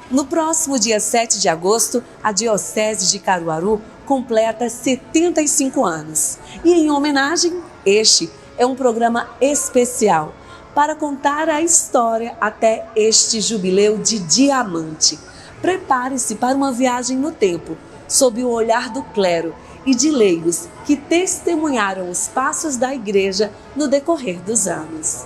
No próximo dia 7 de agosto, a Diocese de Caruaru completa 75 anos. E em homenagem, este é um programa especial para contar a história até este jubileu de diamante. Prepare-se para uma viagem no tempo, sob o olhar do clero e de leigos que testemunharam os passos da igreja no decorrer dos anos.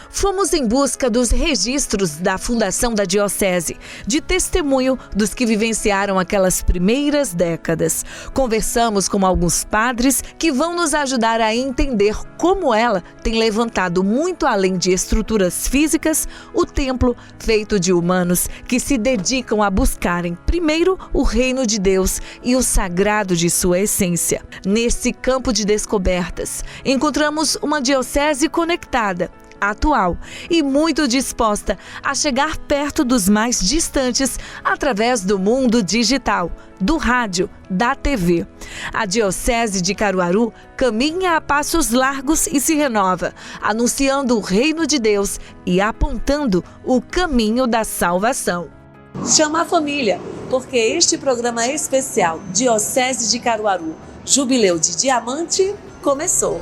Fomos em busca dos registros da fundação da Diocese, de testemunho dos que vivenciaram aquelas primeiras décadas. Conversamos com alguns padres que vão nos ajudar a entender como ela tem levantado muito além de estruturas físicas, o templo feito de humanos que se dedicam a buscarem primeiro o reino de Deus e o sagrado de sua essência. Nesse campo de descobertas, encontramos uma diocese conectada, atual e muito disposta a chegar perto dos mais distantes através do mundo digital, do rádio, da TV. A Diocese de Caruaru caminha a passos largos e se renova, anunciando o reino de Deus e apontando o caminho da salvação. Chama a família, porque este programa especial Diocese de Caruaru, Jubileu de Diamante, começou.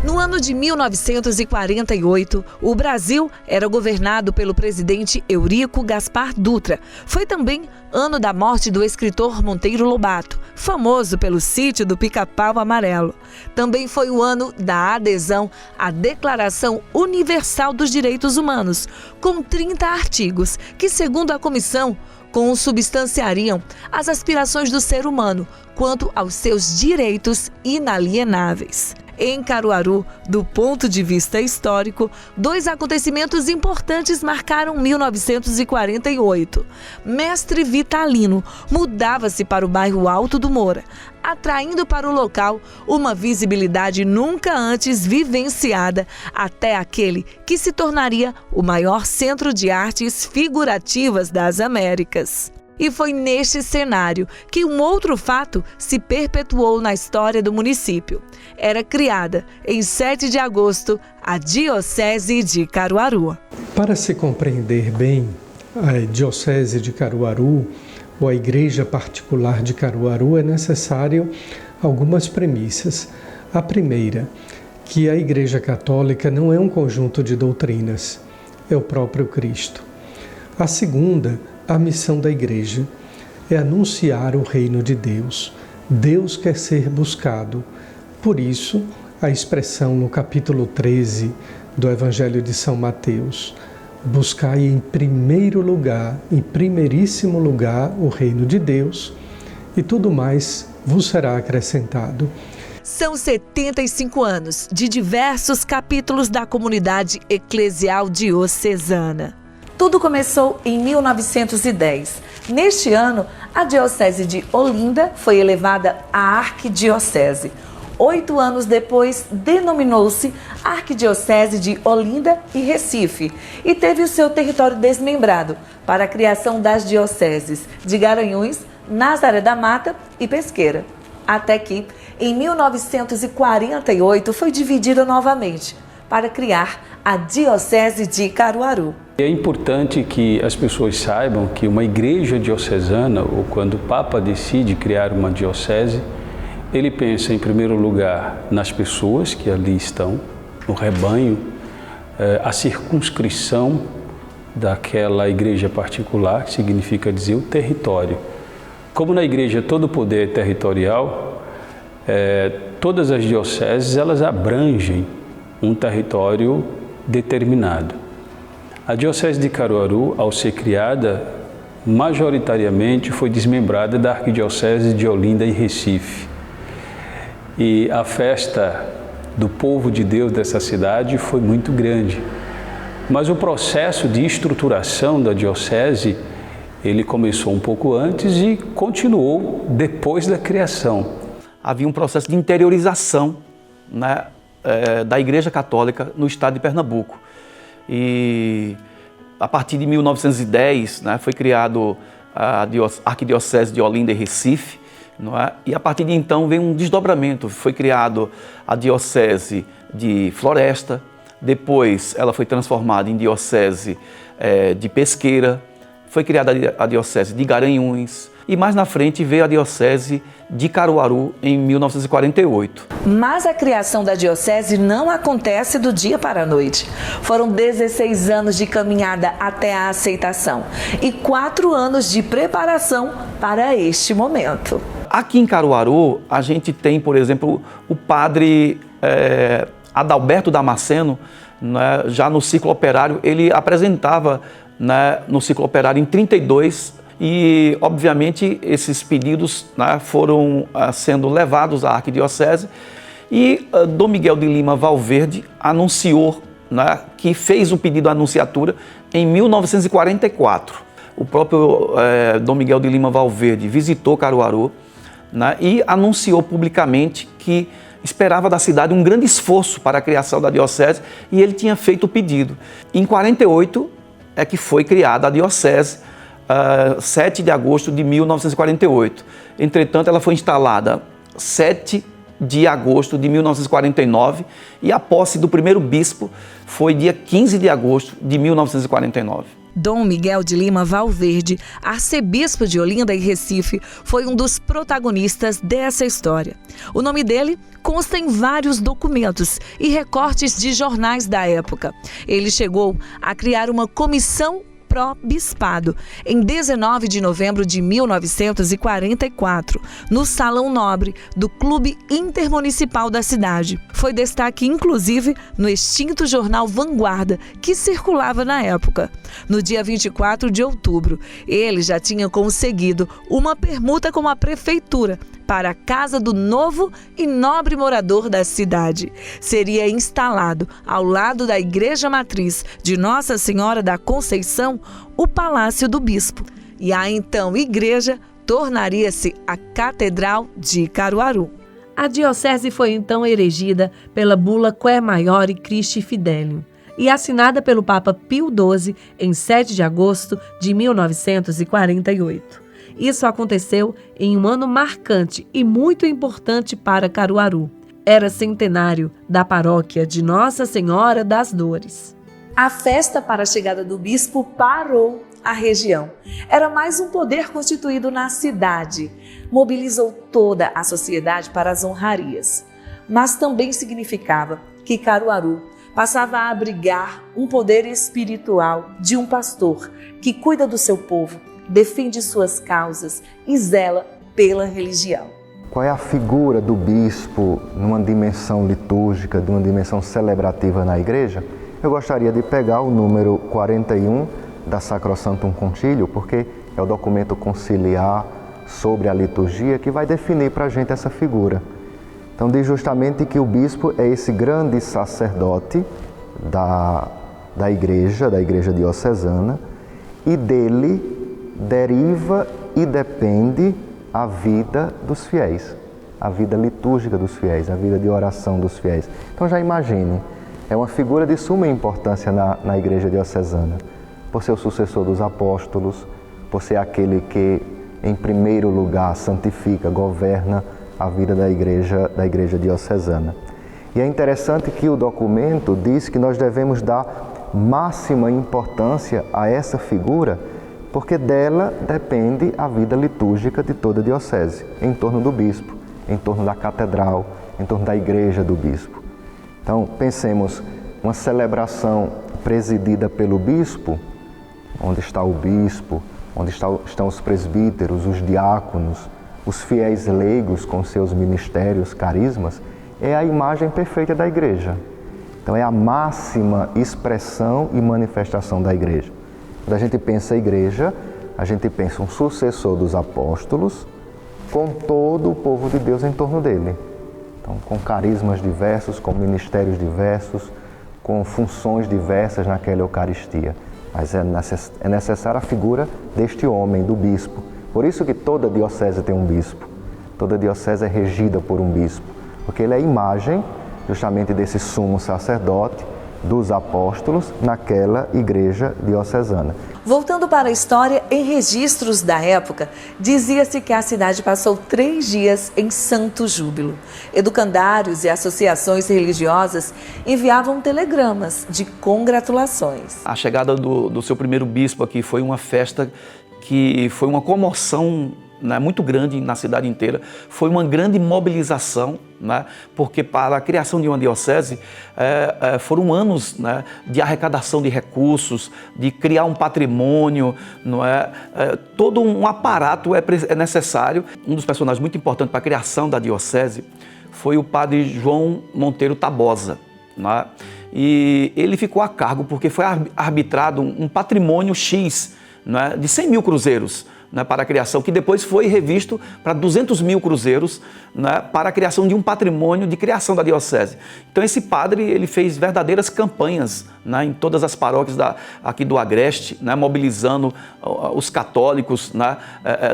No ano de 1948, o Brasil era governado pelo presidente Eurico Gaspar Dutra. Foi também ano da morte do escritor Monteiro Lobato, famoso pelo Sítio do Pica-Pau Amarelo. Também foi o ano da adesão à Declaração Universal dos Direitos Humanos, com 30 artigos que, segundo a comissão, consubstanciariam as aspirações do ser humano quanto aos seus direitos inalienáveis. Em Caruaru, do ponto de vista histórico, dois acontecimentos importantes marcaram 1948. Mestre Vitalino mudava-se para o bairro Alto do Moura, atraindo para o local uma visibilidade nunca antes vivenciada até aquele que se tornaria o maior centro de artes figurativas das Américas. E foi neste cenário que um outro fato se perpetuou na história do município. Era criada, em 7 de agosto, a Diocese de Caruaru. Para se compreender bem a Diocese de Caruaru, ou a Igreja Particular de Caruaru, é necessário algumas premissas. A primeira, que a Igreja Católica não é um conjunto de doutrinas, é o próprio Cristo. A segunda, a missão da Igreja é anunciar o reino de Deus. Deus quer ser buscado. Por isso, a expressão no capítulo 13 do Evangelho de São Mateus: buscai em primeiro lugar, em primeiríssimo lugar, o reino de Deus, e tudo mais vos será acrescentado. São 75 anos de diversos capítulos da comunidade eclesial diocesana. Tudo começou em 1910. Neste ano, a Diocese de Olinda foi elevada à Arquidiocese. 8 anos depois, denominou-se Arquidiocese de Olinda e Recife e teve o seu território desmembrado para a criação das dioceses de Garanhuns, Nazaré da Mata e Pesqueira. Até que, em 1948, foi dividida novamente para criar a Diocese de Caruaru. É importante que as pessoas saibam que uma igreja diocesana, ou quando o Papa decide criar uma diocese, ele pensa em primeiro lugar nas pessoas que ali estão, no rebanho, a circunscrição daquela igreja particular, que significa dizer o território. Como na igreja todo o poder é territorial, todas as dioceses elas abrangem um território determinado. A Diocese de Caruaru, ao ser criada, majoritariamente foi desmembrada da Arquidiocese de Olinda e Recife. E a festa do povo de Deus dessa cidade foi muito grande. Mas o processo de estruturação da diocese, ele começou um pouco antes e continuou depois da criação. Havia um processo de interiorização, né, da Igreja Católica no estado de Pernambuco. E a partir de 1910, né, foi criado a Arquidiocese de Olinda e Recife, não é? E a partir de então veio um desdobramento. Foi criado a Diocese de Floresta, Depois ela foi transformada em diocese de Pesqueira, foi criada a diocese de Garanhuns e mais na frente veio a diocese de Caruaru em 1948. Mas a criação da diocese não acontece do dia para a noite. Foram 16 anos de caminhada até a aceitação e 4 anos de preparação para este momento. Aqui em Caruaru, a gente tem, por exemplo, o padre Adalberto Damasceno, né, já no ciclo operário, ele apresentava, né, no ciclo operário em 32 e, obviamente, esses pedidos, né, foram sendo levados à arquidiocese e Dom Miguel de Lima Valverde anunciou, né, que fez o pedido à anunciatura em 1944. O próprio Dom Miguel de Lima Valverde visitou Caruaru, né, e anunciou publicamente que esperava da cidade um grande esforço para a criação da diocese e ele tinha feito o pedido. Em 48 é que foi criada a diocese, 7 de agosto de 1948. Entretanto, ela foi instalada 7 de agosto de 1949 e a posse do primeiro bispo foi dia 15 de agosto de 1949. Dom Miguel de Lima Valverde, arcebispo de Olinda e Recife, foi um dos protagonistas dessa história. O nome dele consta em vários documentos e recortes de jornais da época. Ele chegou a criar uma comissão pró-bispado em 19 de novembro de 1944, no Salão Nobre do Clube Intermunicipal da cidade. Foi destaque, inclusive, no extinto jornal Vanguarda, que circulava na época. No dia 24 de outubro, ele já tinha conseguido uma permuta com a prefeitura para a casa do novo e nobre morador da cidade. Seria instalado, ao lado da Igreja Matriz de Nossa Senhora da Conceição, o Palácio do Bispo. E a então igreja tornaria-se a Catedral de Caruaru. A diocese foi então erigida pela bula Quae Maior Christi Fidelium e assinada pelo Papa Pio XII em 7 de agosto de 1948. Isso aconteceu em um ano marcante e muito importante para Caruaru. Era centenário da paróquia de Nossa Senhora das Dores. A festa para a chegada do bispo parou a região. Era mais um poder constituído na cidade. Mobilizou toda a sociedade para as honrarias. Mas também significava que Caruaru passava a abrigar um poder espiritual de um pastor que cuida do seu povo, defende suas causas e zela pela religião. Qual é a figura do bispo numa dimensão litúrgica, numa dimensão celebrativa na igreja? Eu gostaria de pegar o número 41 da Sacrosanctum Concilio, porque é o documento conciliar sobre a liturgia que vai definir para a gente essa figura. Então diz justamente que o bispo é esse grande sacerdote da igreja diocesana, e dele deriva e depende a vida dos fiéis, a vida litúrgica dos fiéis, a vida de oração dos fiéis. Então já imagine, é uma figura de suma importância na igreja diocesana, por ser o sucessor dos apóstolos, por ser aquele que, em primeiro lugar, santifica, governa a vida da igreja diocesana. E é interessante que o documento diz que nós devemos dar máxima importância a essa figura, porque dela depende a vida litúrgica de toda a diocese, em torno do bispo, em torno da catedral, em torno da igreja do bispo. Então, pensemos, uma celebração presidida pelo bispo, onde está o bispo, onde estão os presbíteros, os diáconos, os fiéis leigos com seus ministérios, carismas, é a imagem perfeita da igreja. Então, é a máxima expressão e manifestação da igreja. Quando a gente pensa a igreja, a gente pensa um sucessor dos apóstolos com todo o povo de Deus em torno dele. Então, com carismas diversos, com ministérios diversos, com funções diversas naquela Eucaristia. Mas é necessária a figura deste homem, do bispo. Por isso que toda diocese tem um bispo. Toda diocese é regida por um bispo, porque ele é a imagem justamente desse sumo sacerdote dos apóstolos naquela igreja diocesana. Voltando para a história, em registros da época, dizia-se que a cidade passou 3 dias em santo júbilo. Educandários e associações religiosas enviavam telegramas de congratulações. A chegada do seu primeiro bispo aqui foi uma festa que foi uma comoção, né, muito grande na cidade inteira. Foi uma grande mobilização, né, porque para a criação de uma diocese foram anos, né, de arrecadação de recursos, de criar um patrimônio, não é? Todo um aparato é necessário. Um dos personagens muito importantes para a criação da diocese foi o padre João Monteiro Tabosa, né? E ele ficou a cargo porque foi arbitrado um patrimônio X, né, de 100 mil cruzeiros, né, para a criação, que depois foi revisto para 200 mil cruzeiros, né, para a criação de um patrimônio de criação da diocese. Então esse padre ele fez verdadeiras campanhas, né, em todas as paróquias aqui do Agreste, né, mobilizando os católicos, né,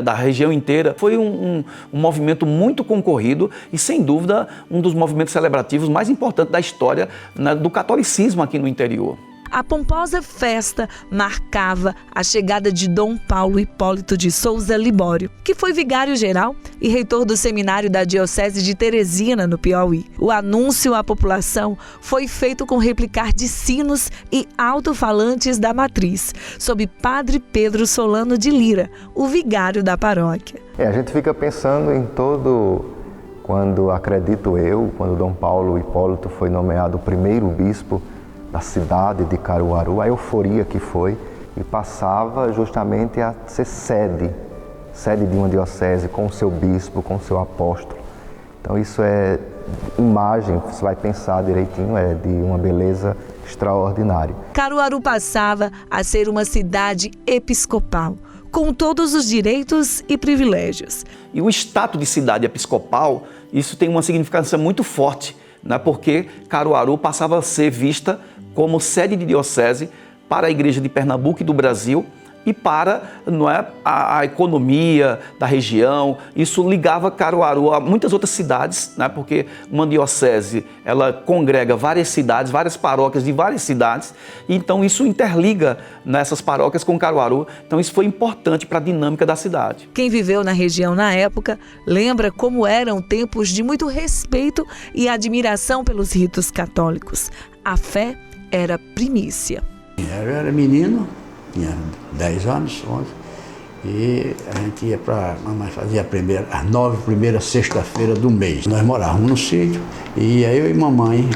da região inteira. Foi um movimento muito concorrido e, sem dúvida, um dos movimentos celebrativos mais importantes da história, né, do catolicismo aqui no interior. A pomposa festa marcava a chegada de Dom Paulo Hipólito de Souza Libório, que foi vigário-geral e reitor do seminário da Diocese de Teresina, no Piauí. O anúncio à população foi feito com replicar de sinos e alto-falantes da matriz, sob Padre Pedro Solano de Lira, o vigário da paróquia. A gente fica pensando em quando acredito eu, quando Dom Paulo Hipólito foi nomeado o primeiro bispo da cidade de Caruaru, a euforia que foi, e passava justamente a ser sede de uma diocese, com o seu bispo, com o seu apóstolo. Então isso é imagem, você vai pensar direitinho, é de uma beleza extraordinária. Caruaru passava a ser uma cidade episcopal, com todos os direitos e privilégios. E o status de cidade episcopal, isso tem uma significância muito forte, né, porque Caruaru passava a ser vista como sede de diocese para a Igreja de Pernambuco e do Brasil e para, não é, a economia da região. Isso ligava Caruaru a muitas outras cidades, né, porque uma diocese ela congrega várias cidades, várias paróquias de várias cidades, e então isso interliga nessas paróquias com Caruaru. Então isso foi importante para a dinâmica da cidade. Quem viveu na região na época lembra como eram tempos de muito respeito e admiração pelos ritos católicos. A fé era primícia. Eu era menino, tinha 10 anos, 11, e a gente ia para, mamãe fazia as 9 primeiras sexta-feiras do mês. Nós morávamos no sítio, e aí eu e mamãe,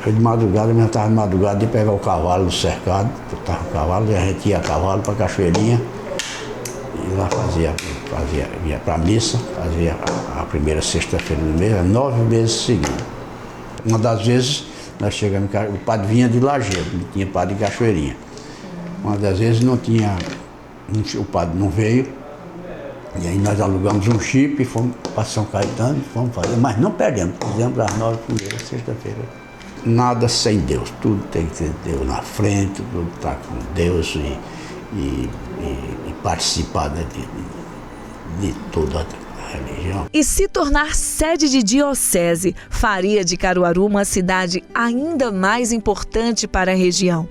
de madrugada, eu estava de madrugada de pegar o cavalo no cercado, botava o cavalo, e a gente ia a cavalo para a Cachoeirinha, e lá ia para a missa, fazia a primeira sexta-feira do mês, 9 meses seguidos. Uma das vezes, nós chegamos, o padre vinha de Lajeado, não tinha padre de Cachoeirinha. Uma das vezes o padre não veio, e aí nós alugamos um chip e fomos para São Caetano, fomos fazer, mas não perdemos, fizemos as 9 primeiras sexta-feira. Nada sem Deus, tudo tem que ter Deus na frente, tudo está com Deus e participar de toda a religião. E se tornar sede de diocese faria de Caruaru uma cidade ainda mais importante para a região.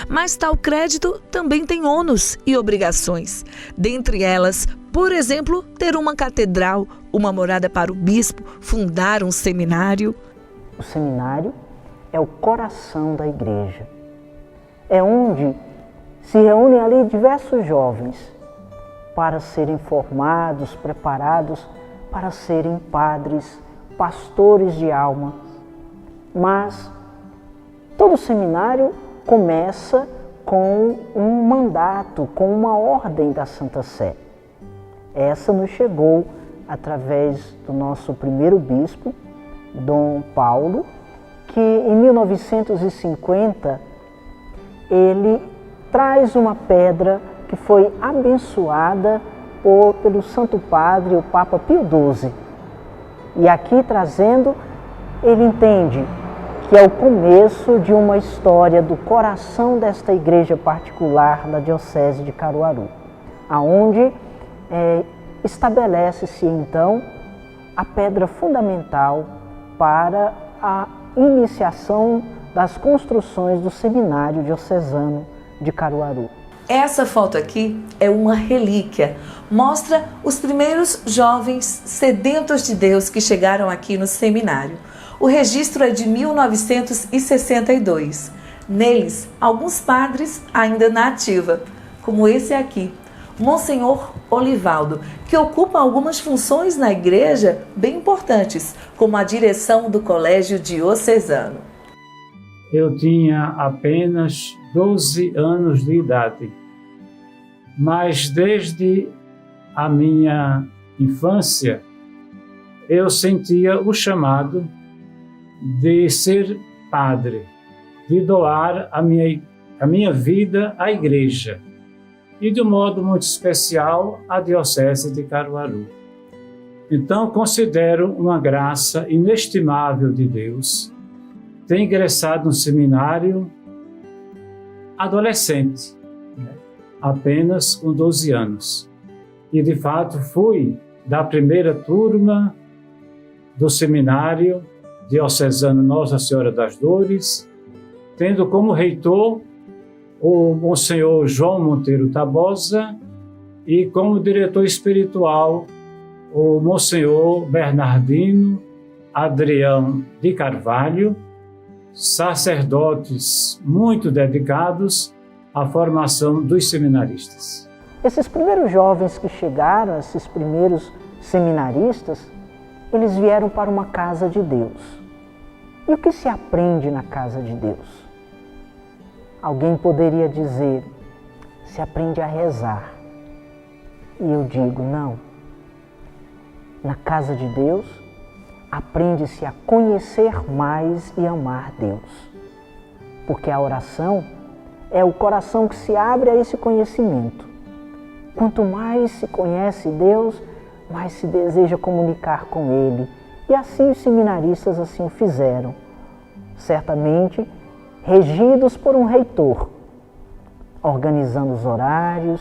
Mas tal crédito também tem ônus e obrigações. Dentre elas, por exemplo, ter uma catedral, uma morada para o bispo, fundar um seminário. O seminário é o coração da igreja. É onde se reúnem ali diversos jovens para serem formados, preparados para serem padres, pastores de alma. Mas todo seminário começa com um mandato, com uma ordem da Santa Sé. Essa nos chegou através do nosso primeiro bispo, Dom Paulo, que em 1950 ele traz uma pedra que foi abençoada pelo Santo Padre, o Papa Pio XII. E aqui trazendo, ele entende que é o começo de uma história do coração desta igreja particular da Diocese de Caruaru, aonde estabelece-se então a pedra fundamental para a iniciação das construções do Seminário Diocesano de Caruaru. Essa foto aqui é uma relíquia. Mostra os primeiros jovens sedentos de Deus que chegaram aqui no seminário. O registro é de 1962. Neles, alguns padres ainda na ativa, como esse aqui, Monsenhor Olivaldo, que ocupa algumas funções na igreja bem importantes, como a direção do Colégio Diocesano. Eu tinha apenas 12 anos de idade, mas desde a minha infância eu sentia o chamado de ser padre, de doar a minha vida à igreja e, de um modo muito especial, à Diocese de Caruaru. Então, considero uma graça inestimável de Deus ter ingressado no seminário adolescente, apenas com 12 anos. E, de fato, fui da primeira turma do seminário diocesano Nossa Senhora das Dores, tendo como reitor o Monsenhor João Monteiro Tabosa e como diretor espiritual o Monsenhor Bernardino Adrião de Carvalho, sacerdotes muito dedicados à formação dos seminaristas. Esses primeiros jovens que chegaram, esses primeiros seminaristas, eles vieram para uma casa de Deus. E o que se aprende na casa de Deus? Alguém poderia dizer, se aprende a rezar. E eu digo, não. Na casa de Deus, aprende-se a conhecer mais e amar Deus. Porque a oração é o coração que se abre a esse conhecimento. Quanto mais se conhece Deus, mais se deseja comunicar com Ele. E assim os seminaristas assim o fizeram. Certamente, regidos por um reitor, organizando os horários,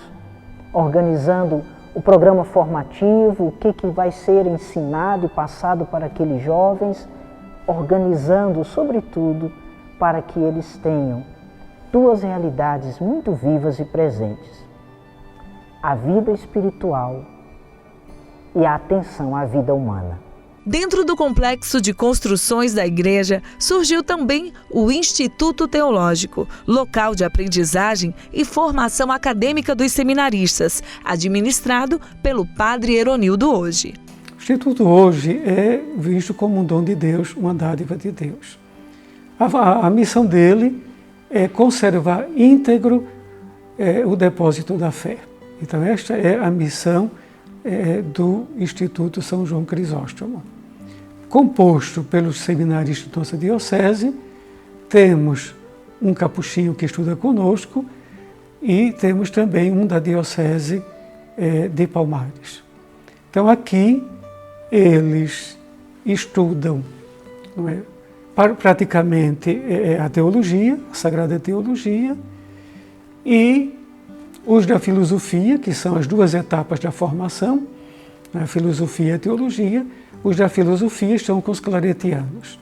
organizando o programa formativo, o que vai ser ensinado e passado para aqueles jovens, organizando, sobretudo, para que eles tenham duas realidades muito vivas e presentes: a vida espiritual e a atenção à vida humana. Dentro do complexo de construções da igreja, surgiu também o Instituto Teológico, local de aprendizagem e formação acadêmica dos seminaristas, administrado pelo padre Eronildo Hoje. O Instituto hoje é visto como um dom de Deus, uma dádiva de Deus. A missão dele é conservar íntegro o depósito da fé. Então esta é a missão do Instituto São João Crisóstomo. Composto pelos seminaristas da nossa diocese, temos um capuchinho que estuda conosco e temos também um da diocese de Palmares. Então aqui eles estudam, não é, praticamente a teologia, a Sagrada Teologia, e os da filosofia, que são as duas etapas da formação, a filosofia e a teologia. Os da filosofia estão com os claretianos.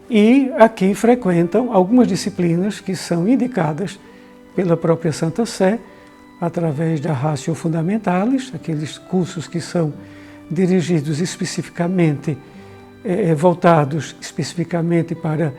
E aqui frequentam algumas disciplinas que são indicadas pela própria Santa Sé, através da Ratio Fundamentalis, aqueles cursos que são dirigidos especificamente, voltados especificamente para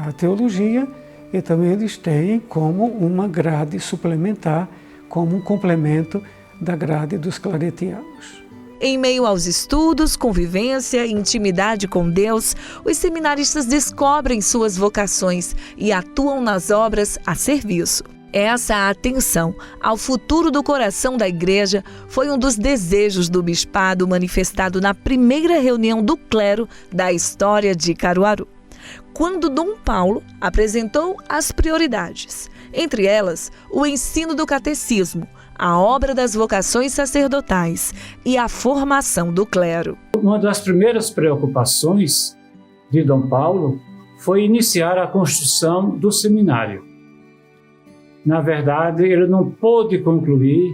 a teologia. Então eles têm como uma grade suplementar, como um complemento da grade dos claretianos. Em meio aos estudos, convivência e intimidade com Deus, os seminaristas descobrem suas vocações e atuam nas obras a serviço. Essa atenção ao futuro do coração da igreja foi um dos desejos do bispado manifestado na primeira reunião do clero da história de Caruaru, quando Dom Paulo apresentou as prioridades, entre elas o ensino do catecismo, a obra das vocações sacerdotais e a formação do clero. Uma das primeiras preocupações de Dom Paulo foi iniciar a construção do seminário. Na verdade, ele não pôde concluir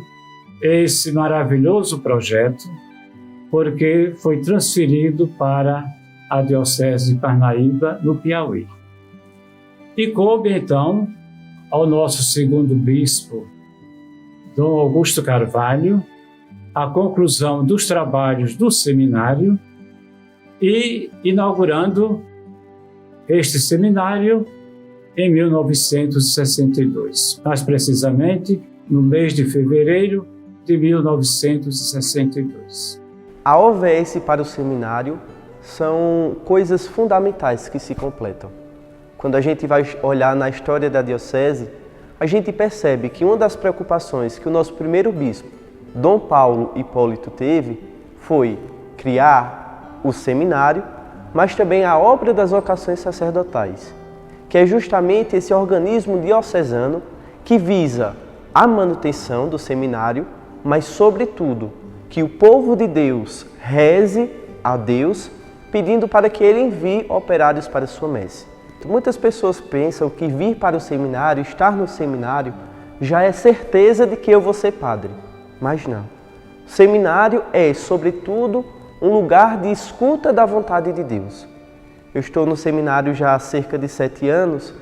esse maravilhoso projeto porque foi transferido para a Diocese de Parnaíba, no Piauí. E coube, então, ao nosso segundo bispo, Dom Augusto Carvalho, a conclusão dos trabalhos do seminário e inaugurando este seminário em 1962, mais precisamente no mês de fevereiro de 1962. A OVS para o seminário são coisas fundamentais que se completam. Quando a gente vai olhar na história da diocese, a gente percebe que uma das preocupações que o nosso primeiro bispo, Dom Paulo Hipólito, teve foi criar o seminário, mas também a obra das vocações sacerdotais, que é justamente esse organismo diocesano que visa a manutenção do seminário, mas, sobretudo, que o povo de Deus reze a Deus, pedindo para que Ele envie operários para a sua messe. Muitas pessoas pensam que vir para o seminário, estar no seminário, já é certeza de que eu vou ser padre. Mas não. O seminário é, sobretudo, um lugar de escuta da vontade de Deus. Eu estou no seminário já há cerca de 7 anos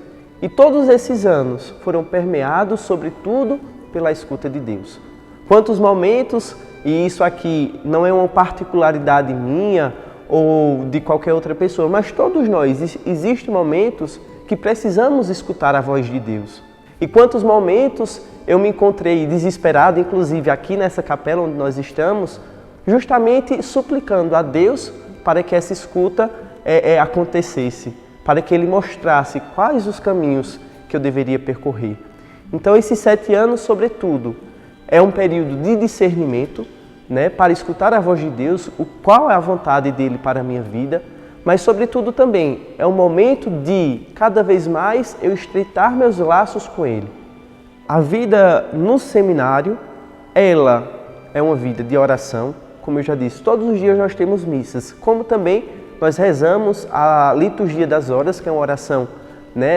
e todos esses anos foram permeados, sobretudo, pela escuta de Deus. Quantos momentos, e isso aqui não é uma particularidade minha ou de qualquer outra pessoa, mas todos nós, existem momentos que precisamos escutar a voz de Deus. E quantos momentos eu me encontrei desesperado, inclusive aqui nessa capela onde nós estamos, justamente suplicando a Deus para que essa escuta acontecesse, para que Ele mostrasse quais os caminhos que eu deveria percorrer. Então, esses 7 anos, sobretudo, é um período de discernimento, para escutar a voz de Deus, qual é a vontade dEle para a minha vida, mas, sobretudo, também é um momento de, cada vez mais, eu estreitar meus laços com Ele. A vida no seminário, ela é uma vida de oração, como eu já disse, todos os dias nós temos missas, como também nós rezamos a liturgia das horas, que é uma oração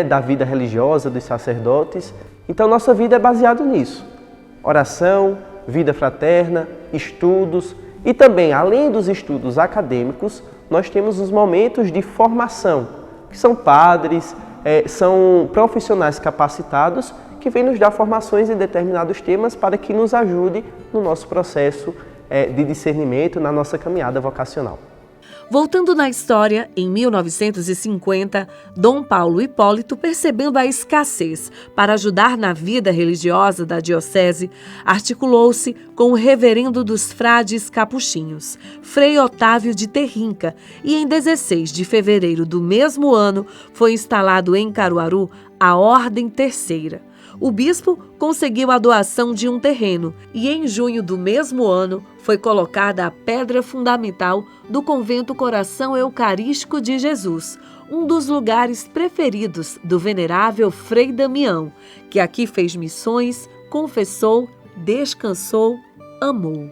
da vida religiosa dos sacerdotes. Então, nossa vida é baseada nisso. Oração, vida fraterna, estudos e também, além dos estudos acadêmicos, nós temos os momentos de formação, que são padres, são profissionais capacitados que vêm nos dar formações em determinados temas para que nos ajude no nosso processo de discernimento, na nossa caminhada vocacional. Voltando na história, em 1950, Dom Paulo Hipólito, percebendo a escassez para ajudar na vida religiosa da diocese, articulou-se com o reverendo dos frades capuchinhos, Frei Otávio de Terrinca, e em 16 de fevereiro do mesmo ano foi instalado em Caruaru a Ordem Terceira. O bispo conseguiu a doação de um terreno e, em junho do mesmo ano, foi colocada a pedra fundamental do Convento Coração Eucarístico de Jesus, um dos lugares preferidos do venerável Frei Damião, que aqui fez missões, confessou, descansou, amou.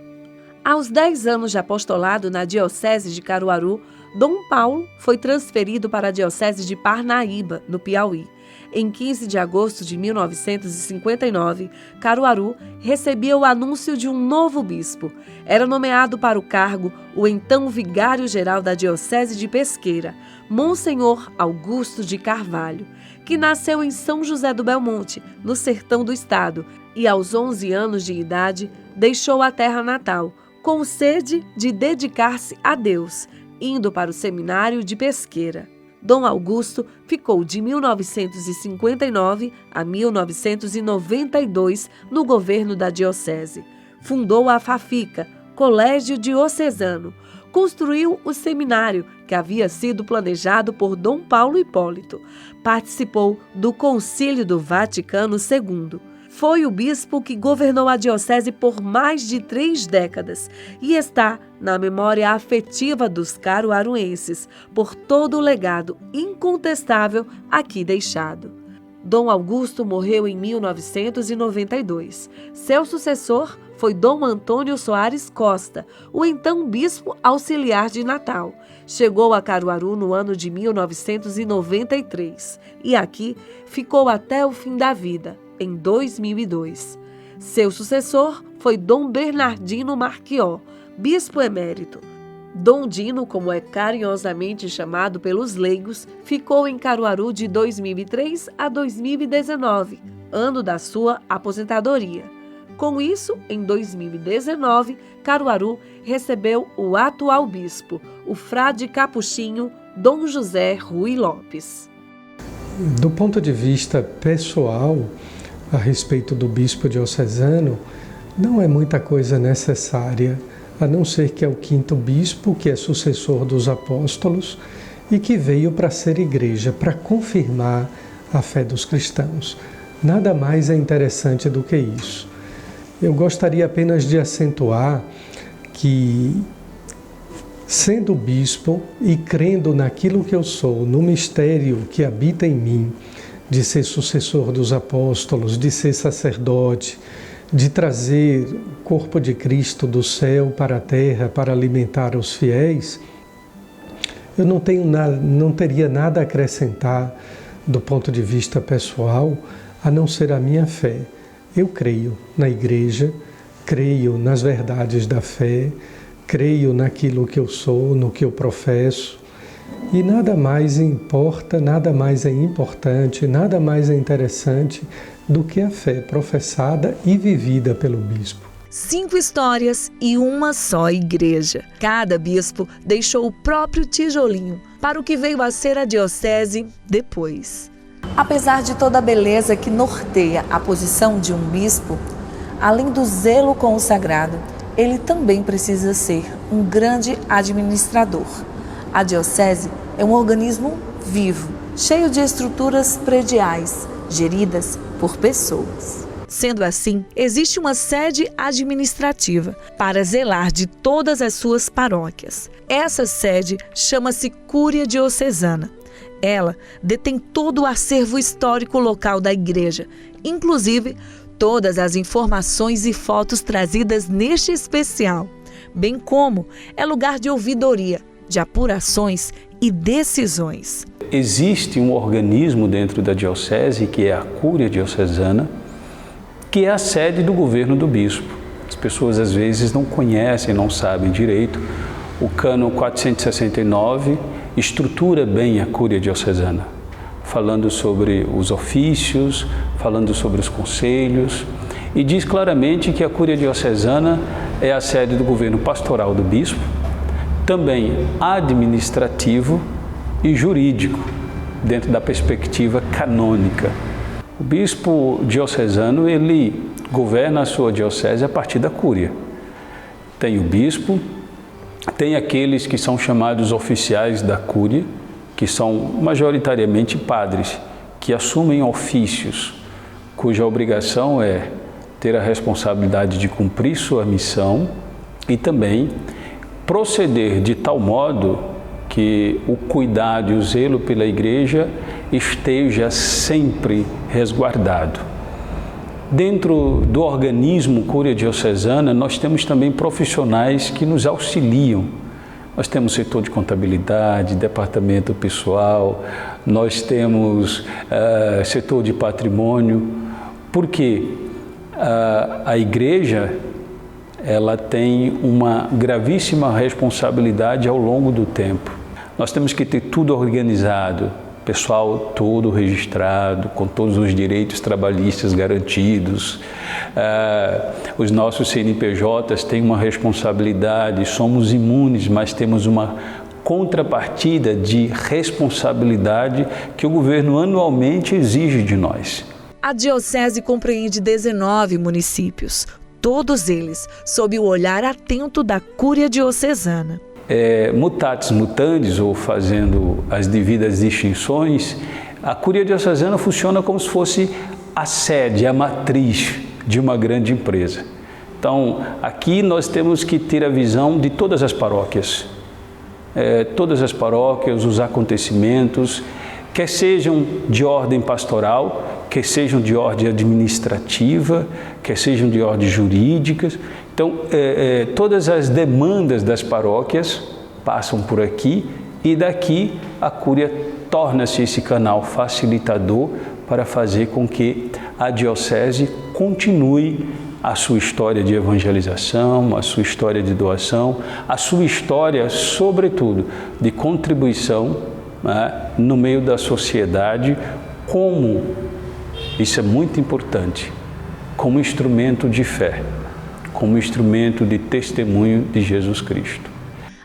Aos 10 anos de apostolado na Diocese de Caruaru, Dom Paulo foi transferido para a Diocese de Parnaíba, no Piauí. Em 15 de agosto de 1959, Caruaru recebia o anúncio de um novo bispo. Era nomeado para o cargo o então vigário-geral da Diocese de Pesqueira, Monsenhor Augusto de Carvalho, que nasceu em São José do Belmonte, no sertão do estado, e aos 11 anos de idade deixou a terra natal, com sede de dedicar-se a Deus, indo para o seminário de Pesqueira. Dom Augusto ficou de 1959 a 1992 no governo da diocese. Fundou a FAFICA, Colégio Diocesano. Construiu o seminário, que havia sido planejado por Dom Paulo Hipólito. Participou do Concílio do Vaticano II. Foi o bispo que governou a diocese por mais de 3 décadas e está na memória afetiva dos caruaruenses por todo o legado incontestável aqui deixado. Dom Augusto morreu em 1992. Seu sucessor foi Dom Antônio Soares Costa, o então bispo auxiliar de Natal. Chegou a Caruaru no ano de 1993 e aqui ficou até o fim da vida, em 2002. Seu sucessor foi Dom Bernardino Marquió, bispo emérito. Dom Dino, como é carinhosamente chamado pelos leigos, ficou em Caruaru de 2003 a 2019, ano da sua aposentadoria. Com isso, em 2019, Caruaru recebeu o atual bispo, o frade capuchinho Dom José Rui Lopes. Do ponto de vista pessoal, a respeito do bispo diocesano, não é muita coisa necessária, a não ser que é o quinto bispo, que é sucessor dos apóstolos e que veio para ser igreja, para confirmar a fé dos cristãos. Nada mais é interessante do que isso. Eu gostaria apenas de acentuar que, sendo bispo e crendo naquilo que eu sou, no mistério que habita em mim, de ser sucessor dos apóstolos, de ser sacerdote, de trazer o corpo de Cristo do céu para a terra para alimentar os fiéis, eu não teria nada a acrescentar do ponto de vista pessoal, a não ser a minha fé. Eu creio na igreja, creio nas verdades da fé, creio naquilo que eu sou, no que eu professo, e nada mais importa, nada mais é importante, nada mais é interessante do que a fé professada e vivida pelo bispo. 5 histórias e uma só igreja. Cada bispo deixou o próprio tijolinho para o que veio a ser a diocese depois. Apesar de toda a beleza que norteia a posição de um bispo, além do zelo com o sagrado, ele também precisa ser um grande administrador. A diocese é um organismo vivo, cheio de estruturas prediais, geridas por pessoas. Sendo assim, existe uma sede administrativa para zelar de todas as suas paróquias. Essa sede chama-se Cúria Diocesana. Ela detém todo o acervo histórico local da igreja, inclusive todas as informações e fotos trazidas neste especial, bem como é lugar de ouvidoria, de apurações e decisões. Existe um organismo dentro da diocese, que é a Cúria Diocesana, que é a sede do governo do bispo. As pessoas às vezes não conhecem, não sabem direito. O Cânon 469 estrutura bem a Cúria Diocesana, falando sobre os ofícios, falando sobre os conselhos, e diz claramente que a Cúria Diocesana é a sede do governo pastoral do bispo, também administrativo e jurídico, dentro da perspectiva canônica. O bispo diocesano, ele governa a sua diocese a partir da cúria. Tem o bispo, tem aqueles que são chamados oficiais da cúria, que são majoritariamente padres, que assumem ofícios, cuja obrigação é ter a responsabilidade de cumprir sua missão e também proceder de tal modo que o cuidado e o zelo pela igreja esteja sempre resguardado. Dentro do organismo Cúria Diocesana, nós temos também profissionais que nos auxiliam. Nós temos setor de contabilidade, departamento pessoal, nós temos setor de patrimônio, porque a igreja ela tem uma gravíssima responsabilidade ao longo do tempo. Nós temos que ter tudo organizado, pessoal todo registrado, com todos os direitos trabalhistas garantidos. Os nossos CNPJs têm uma responsabilidade, somos imunes, mas temos uma contrapartida de responsabilidade que o governo anualmente exige de nós. A diocese compreende 19 municípios, todos eles sob o olhar atento da Cúria Diocesana. Mutatis mutandis, ou fazendo as devidas distinções, a Cúria Diocesana funciona como se fosse a sede, a matriz de uma grande empresa. Então, aqui nós temos que ter a visão de todas as paróquias. Os acontecimentos, quer sejam de ordem pastoral, quer sejam de ordem administrativa, quer sejam de ordem jurídica. Então, todas as demandas das paróquias passam por aqui e daqui a Cúria torna-se esse canal facilitador para fazer com que a diocese continue a sua história de evangelização, a sua história de doação, a sua história, sobretudo, de contribuição, né, no meio da sociedade, como, isso é muito importante, como instrumento de fé, como instrumento de testemunho de Jesus Cristo.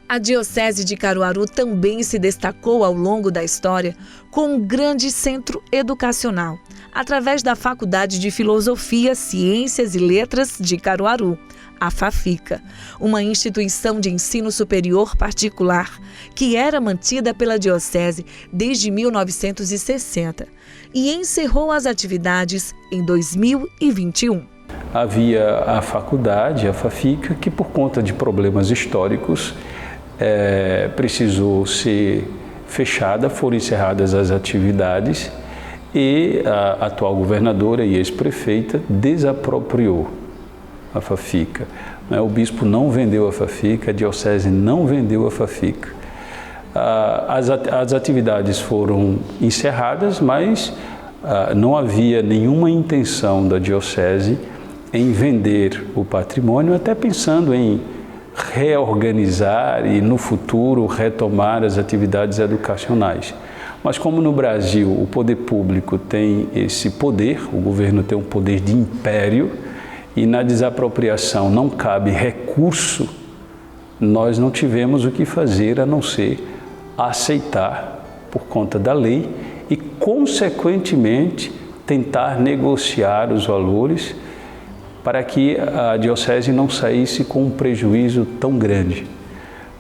A Diocese de Caruaru também se destacou ao longo da história como um grande centro educacional, através da Faculdade de Filosofia, Ciências e Letras de Caruaru, a FAFICA, uma instituição de ensino superior particular que era mantida pela Diocese desde 1960 e encerrou as atividades em 2021. Havia a faculdade, a FAFICA, que por conta de problemas históricos precisou ser fechada, foram encerradas as atividades e a atual governadora e ex-prefeita desapropriou a FAFICA. O bispo não vendeu a FAFICA, a diocese não vendeu a FAFICA. As atividades foram encerradas, mas não havia nenhuma intenção da diocese em vender o patrimônio, até pensando em reorganizar e no futuro retomar as atividades educacionais. Mas como no Brasil o poder público tem esse poder, o governo tem um poder de império e na desapropriação não cabe recurso, nós não tivemos o que fazer a não ser aceitar por conta da lei e, consequentemente, tentar negociar os valores para que a diocese não saísse com um prejuízo tão grande.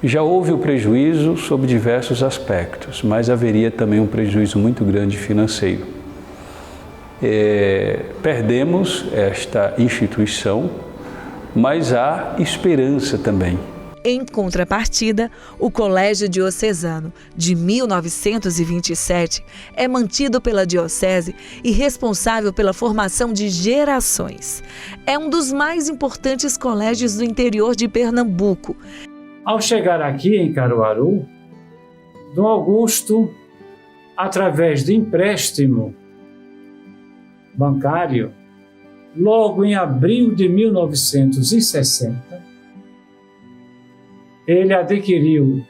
Já houve o prejuízo sob diversos aspectos, mas haveria também um prejuízo muito grande financeiro. Perdemos esta instituição, mas há esperança também. Em contrapartida, o Colégio Diocesano de 1927 é mantido pela Diocese e responsável pela formação de gerações. É um dos mais importantes colégios do interior de Pernambuco. Ao chegar aqui em Caruaru, Dom Augusto, através de empréstimo bancário, logo em abril de 1960, ele adquiriu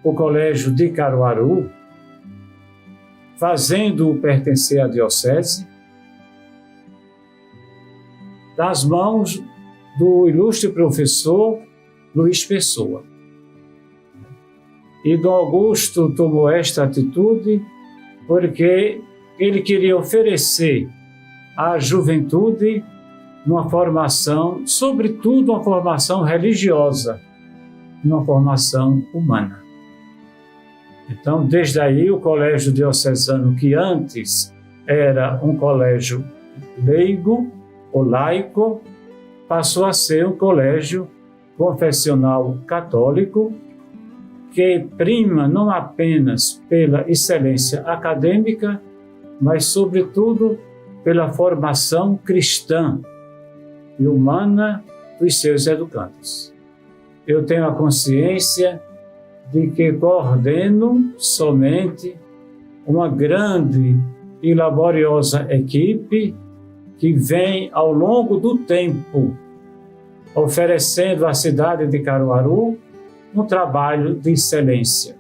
o Colégio de Caruaru, fazendo-o pertencer à diocese, das mãos do ilustre professor Luiz Pessoa. E Dom Augusto tomou esta atitude porque ele queria oferecer à juventude uma formação, sobretudo uma formação religiosa, uma formação humana. Então, desde aí, o Colégio Diocesano, que antes era um colégio leigo ou laico, passou a ser um colégio confessional católico, que prima não apenas pela excelência acadêmica, mas, sobretudo, pela formação cristã e humana dos seus educandos. Eu tenho a consciência de que coordeno somente uma grande e laboriosa equipe que vem, ao longo do tempo, oferecendo à cidade de Caruaru um trabalho de excelência,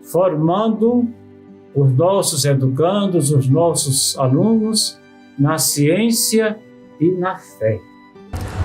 formando os nossos educandos, os nossos alunos na ciência e na fé.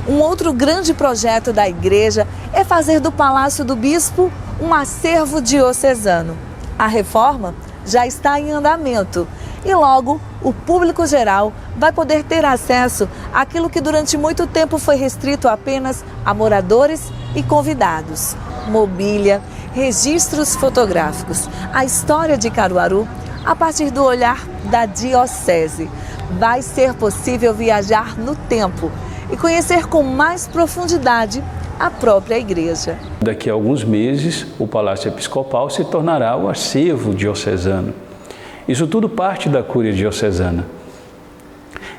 Um outro grande projeto da igreja é fazer do Palácio do Bispo um acervo diocesano. A reforma já está em andamento e logo o público geral vai poder ter acesso àquilo que durante muito tempo foi restrito apenas a moradores e convidados. Mobília, registros fotográficos, a história de Caruaru a partir do olhar da diocese. Vai ser possível viajar no tempo e conhecer com mais profundidade a própria igreja. Daqui a alguns meses, o Palácio Episcopal se tornará o acervo diocesano. Isso tudo parte da Cúria Diocesana.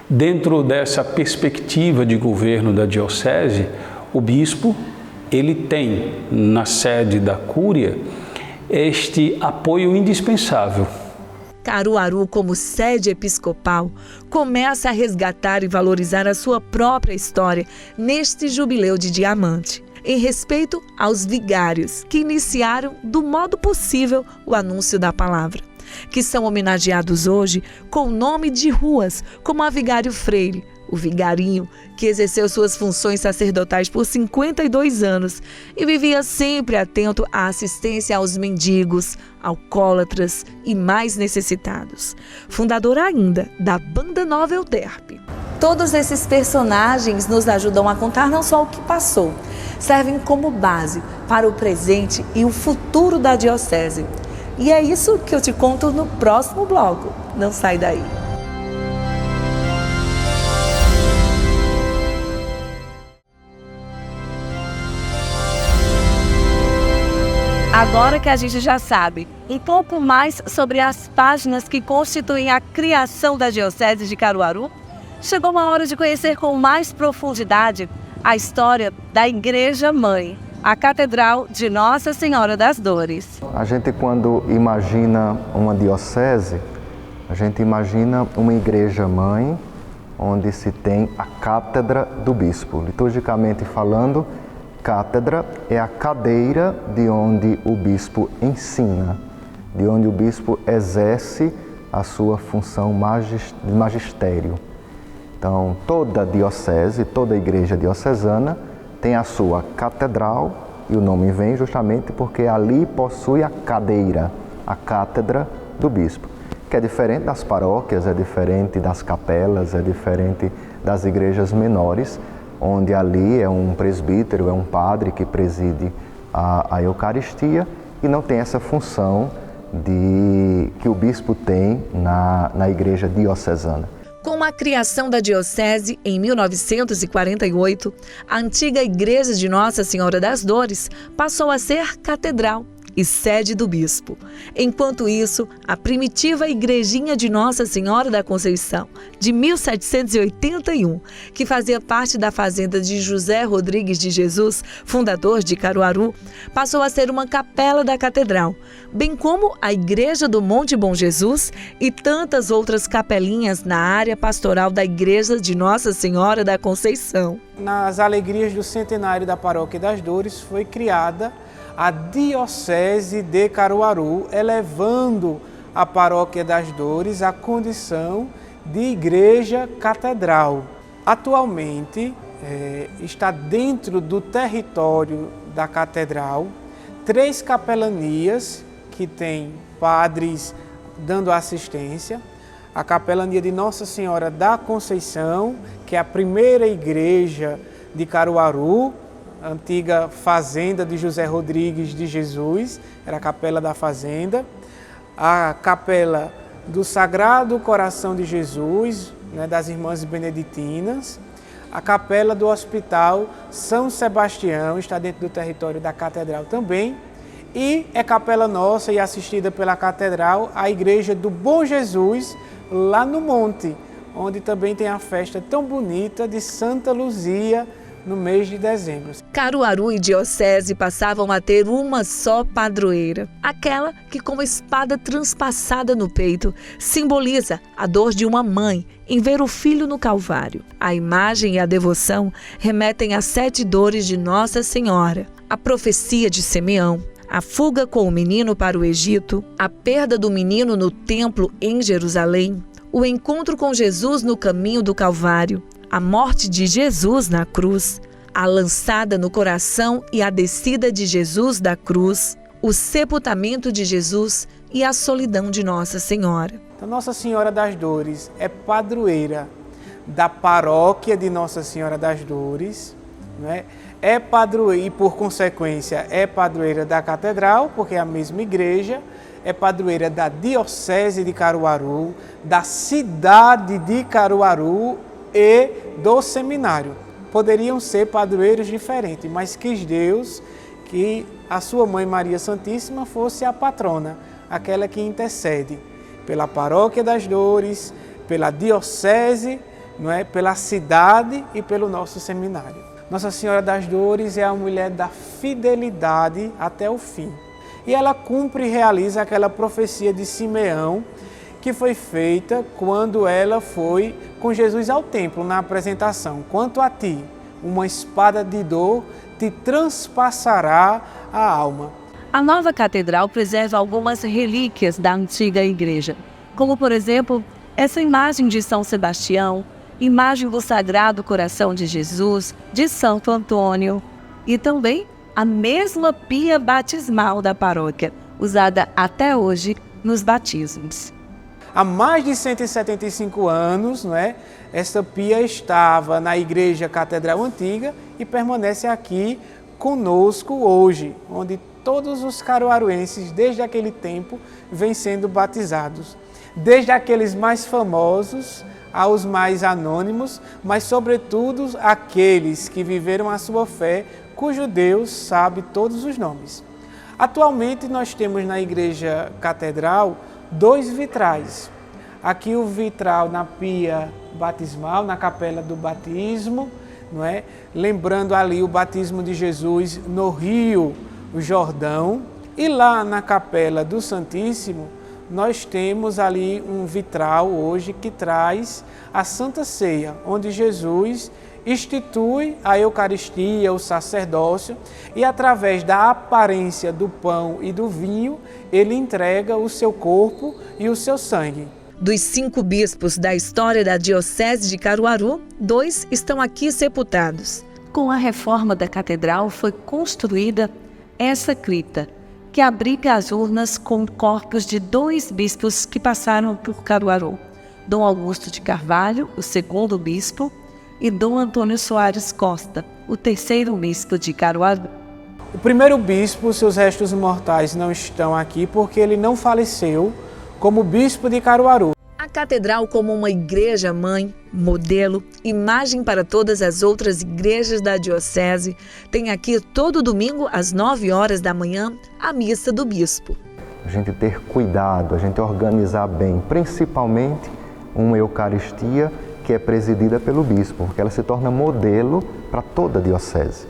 Dentro dessa perspectiva de governo da diocese, o bispo, ele tem na sede da Cúria este apoio indispensável. Caruaru, como sede episcopal, começa a resgatar e valorizar a sua própria história neste jubileu de diamante, em respeito aos vigários que iniciaram do modo possível o anúncio da palavra, que são homenageados hoje com o nome de ruas, como a Vigário Freire, o vigarinho que exerceu suas funções sacerdotais por 52 anos e vivia sempre atento à assistência aos mendigos, alcoólatras e mais necessitados. Fundador ainda da Banda Nova Euterpe. Todos esses personagens nos ajudam a contar não só o que passou, servem como base para o presente e o futuro da diocese. E é isso que eu te conto no próximo bloco. Não sai daí. Agora que a gente já sabe um pouco mais sobre as páginas que constituem a criação da Diocese de Caruaru, chegou uma hora de conhecer com mais profundidade a história da Igreja Mãe, a Catedral de Nossa Senhora das Dores. A gente, quando imagina uma diocese, a gente imagina uma igreja mãe onde se tem a cátedra do bispo. Liturgicamente falando, cátedra é a cadeira de onde o bispo ensina, de onde o bispo exerce a sua função de magistério. Então, toda diocese, toda igreja diocesana tem a sua catedral, e o nome vem justamente porque ali possui a cadeira, a cátedra do bispo, que é diferente das paróquias, é diferente das capelas, é diferente das igrejas menores, onde ali é um presbítero, é um padre que preside a Eucaristia e não tem essa função que o bispo tem na igreja diocesana. Com a criação da diocese em 1948, a antiga Igreja de Nossa Senhora das Dores passou a ser catedral e sede do bispo. Enquanto isso, a primitiva Igrejinha de Nossa Senhora da Conceição, de 1781, que fazia parte da fazenda de José Rodrigues de Jesus, fundador de Caruaru, passou a ser uma capela da catedral, bem como a Igreja do Monte Bom Jesus e tantas outras capelinhas na área pastoral da Igreja de Nossa Senhora da Conceição. Nas alegrias do centenário da Paróquia das Dores foi criada a Diocese de Caruaru, elevando a Paróquia das Dores à condição de igreja catedral. Atualmente, está dentro do território da catedral 3 capelanias que têm padres dando assistência. A capelania de Nossa Senhora da Conceição, que é a primeira igreja de Caruaru, a antiga fazenda de José Rodrigues de Jesus, era a capela da fazenda. A capela do Sagrado Coração de Jesus, das Irmãs Beneditinas. A capela do Hospital São Sebastião, está dentro do território da catedral também. E é capela nossa e assistida pela catedral a Igreja do Bom Jesus, lá no Monte, onde também tem a festa tão bonita de Santa Luzia, no mês de dezembro. Caruaru e Diocese passavam a ter uma só padroeira, aquela que, com a espada transpassada no peito, simboliza a dor de uma mãe em ver o filho no Calvário. A imagem e a devoção remetem às 7 dores de Nossa Senhora, a profecia de Simeão, a fuga com o menino para o Egito, a perda do menino no templo em Jerusalém, o encontro com Jesus no caminho do Calvário, a morte de Jesus na cruz, a lançada no coração e a descida de Jesus da cruz, o sepultamento de Jesus e a solidão de Nossa Senhora. Então, Nossa Senhora das Dores é padroeira da paróquia de Nossa Senhora das Dores, né? É padroeira e, por consequência, é padroeira da catedral, porque é a mesma igreja, é padroeira da Diocese de Caruaru, da cidade de Caruaru e do seminário. Poderiam ser padroeiros diferentes, mas quis Deus que a sua mãe Maria Santíssima fosse a patrona, aquela que intercede pela Paróquia das Dores, pela Diocese, não é? Pela cidade e pelo nosso seminário. Nossa Senhora das Dores é a mulher da fidelidade até o fim. E ela cumpre e realiza aquela profecia de Simeão, que foi feita quando ela foi com Jesus ao templo, na apresentação. Quanto a ti, uma espada de dor te transpassará a alma. A nova catedral preserva algumas relíquias da antiga igreja, como, por exemplo, essa imagem de São Sebastião, imagem do Sagrado Coração de Jesus, de Santo Antônio, e também a mesma pia batismal da paróquia, usada até hoje nos batismos. Há mais de 175 anos, essa pia estava na Igreja Catedral Antiga e permanece aqui conosco hoje, onde todos os caruaruenses, desde aquele tempo, vêm sendo batizados. Desde aqueles mais famosos aos mais anônimos, mas sobretudo aqueles que viveram a sua fé, cujo Deus sabe todos os nomes. Atualmente nós temos na Igreja Catedral 2 vitrais. Aqui o vitral na pia batismal, na capela do batismo, lembrando ali o batismo de Jesus no Rio Jordão. E lá na capela do Santíssimo, nós temos ali um vitral hoje que traz a Santa Ceia, onde Jesus institui a Eucaristia, o sacerdócio, e através da aparência do pão e do vinho, ele entrega o seu corpo e o seu sangue. Dos 5 bispos da história da Diocese de Caruaru, 2 estão aqui sepultados. Com a reforma da catedral foi construída essa cripta, que abriga as urnas com corpos de 2 bispos que passaram por Caruaru, Dom Augusto de Carvalho, o 2º bispo, e Dom Antônio Soares Costa, o 3º bispo de Caruaru. O primeiro bispo, seus restos mortais não estão aqui porque ele não faleceu como bispo de Caruaru. A catedral, como uma igreja-mãe, modelo, imagem para todas as outras igrejas da diocese, tem aqui todo domingo às 9 horas da manhã a missa do bispo. A gente ter cuidado, a gente organizar bem, principalmente uma Eucaristia que é presidida pelo bispo, porque ela se torna modelo para toda a diocese.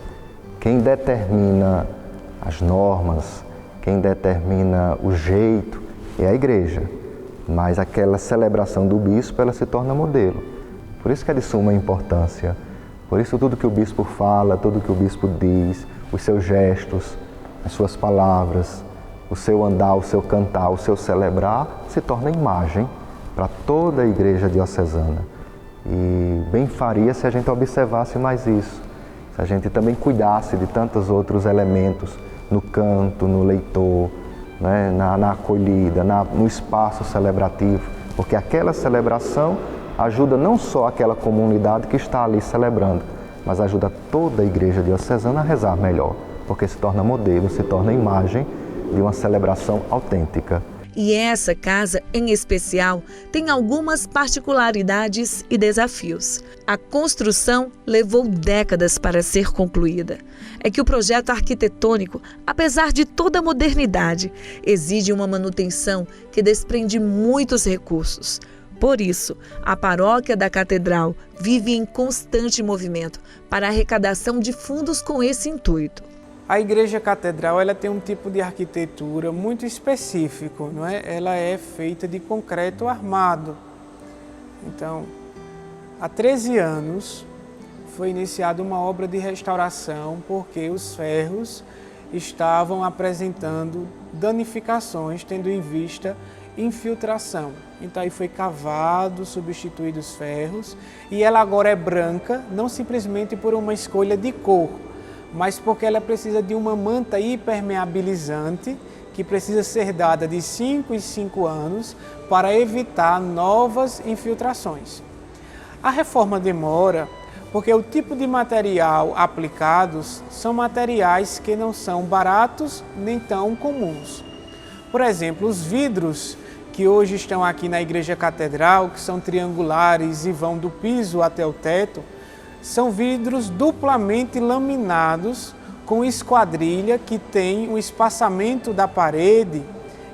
Quem determina as normas, quem determina o jeito é a igreja, mas aquela celebração do bispo, ela se torna modelo. Por isso que é de suma importância. Por isso tudo que o bispo fala, tudo que o bispo diz, os seus gestos, as suas palavras, o seu andar, o seu cantar, o seu celebrar, se torna imagem para toda a igreja diocesana. E bem faria se a gente observasse mais isso, se a gente também cuidasse de tantos outros elementos no canto, no leitor, na acolhida, no espaço celebrativo, porque aquela celebração ajuda não só aquela comunidade que está ali celebrando, mas ajuda toda a igreja diocesana a rezar melhor, porque se torna modelo, se torna imagem de uma celebração autêntica. E essa casa, em especial, tem algumas particularidades e desafios. A construção levou décadas para ser concluída. É que o projeto arquitetônico, apesar de toda a modernidade, exige uma manutenção que desprende muitos recursos. Por isso, a paróquia da Catedral vive em constante movimento para a arrecadação de fundos com esse intuito. A Igreja Catedral ela tem um tipo de arquitetura muito específico, Ela é feita de concreto armado. Então, há 13 anos foi iniciada uma obra de restauração porque os ferros estavam apresentando danificações, tendo em vista infiltração. Então aí foi cavado, substituído os ferros e ela agora é branca, não simplesmente por uma escolha de cor, mas porque ela precisa de uma manta hipermeabilizante que precisa ser dada de 5 em 5 anos para evitar novas infiltrações. A reforma demora porque o tipo de material aplicados são materiais que não são baratos nem tão comuns. Por exemplo, os vidros que hoje estão aqui na Igreja Catedral, que são triangulares e vão do piso até o teto, são vidros duplamente laminados com esquadrilha que tem um espaçamento da parede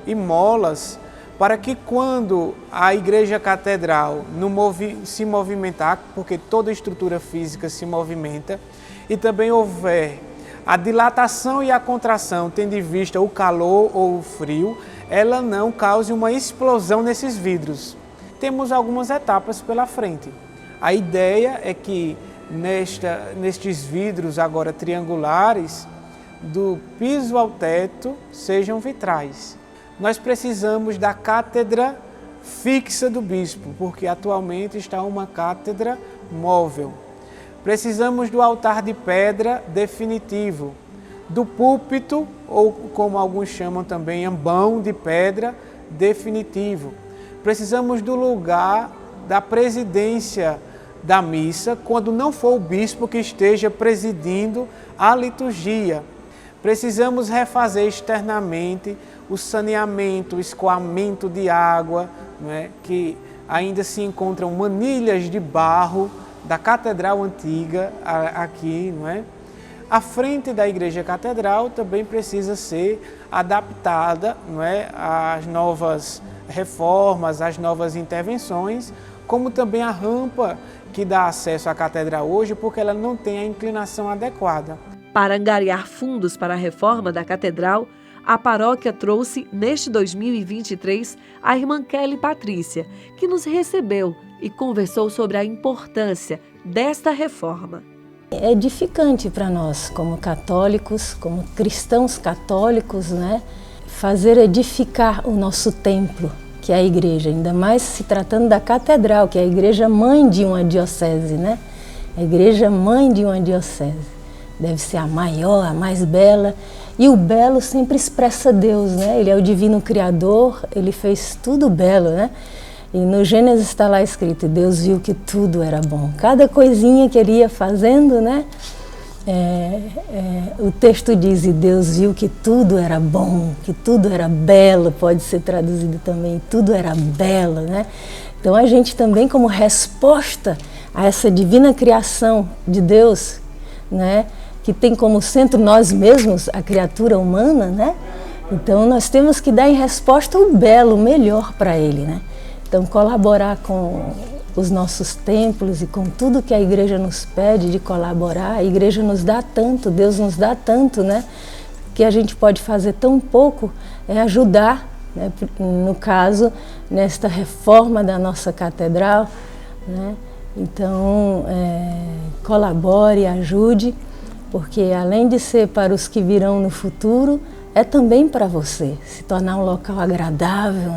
e molas para que quando a Igreja Catedral se movimentar, porque toda estrutura física se movimenta, e também houver a dilatação e a contração, tendo em vista o calor ou o frio, ela não cause uma explosão nesses vidros. Temos algumas etapas pela frente. A ideia é que nestes vidros agora triangulares, do piso ao teto, sejam vitrais. Nós precisamos da cátedra fixa do bispo, porque atualmente está uma cátedra móvel. Precisamos do altar de pedra definitivo, do púlpito, ou como alguns chamam também, ambão de pedra definitivo. Precisamos do lugar da presidência da missa, quando não for o bispo que esteja presidindo a liturgia. Precisamos refazer externamente o saneamento, o escoamento de água, que ainda se encontram manilhas de barro da catedral antiga aqui, A frente da igreja catedral também precisa ser adaptada, às novas reformas, às novas intervenções, como também a rampa que dá acesso à catedral hoje, porque ela não tem a inclinação adequada. Para angariar fundos para a reforma da catedral, a paróquia trouxe, neste 2023, a irmã Kelly Patrícia, que nos recebeu e conversou sobre a importância desta reforma. É edificante para nós, como católicos, como cristãos católicos, fazer edificar o nosso templo, que é a igreja, ainda mais se tratando da catedral, que é a igreja mãe de uma diocese, A igreja mãe de uma diocese. Deve ser a maior, a mais bela, e o belo sempre expressa Deus, Ele é o divino criador, Ele fez tudo belo, E no Gênesis está lá escrito, Deus viu que tudo era bom. Cada coisinha que Ele ia fazendo, o texto diz, e Deus viu que tudo era bom, que tudo era belo, pode ser traduzido também, tudo era belo, Então a gente também, como resposta a essa divina criação de Deus, que tem como centro nós mesmos, a criatura humana, Então nós temos que dar em resposta o belo, o melhor para Ele, Então colaborar com os nossos templos e com tudo que a igreja nos pede de colaborar. A igreja nos dá tanto, Deus nos dá tanto, que a gente pode fazer tão pouco, é ajudar, no caso, nesta reforma da nossa catedral, Então, colabore, ajude, porque além de ser para os que virão no futuro, é também para você, se tornar um local agradável,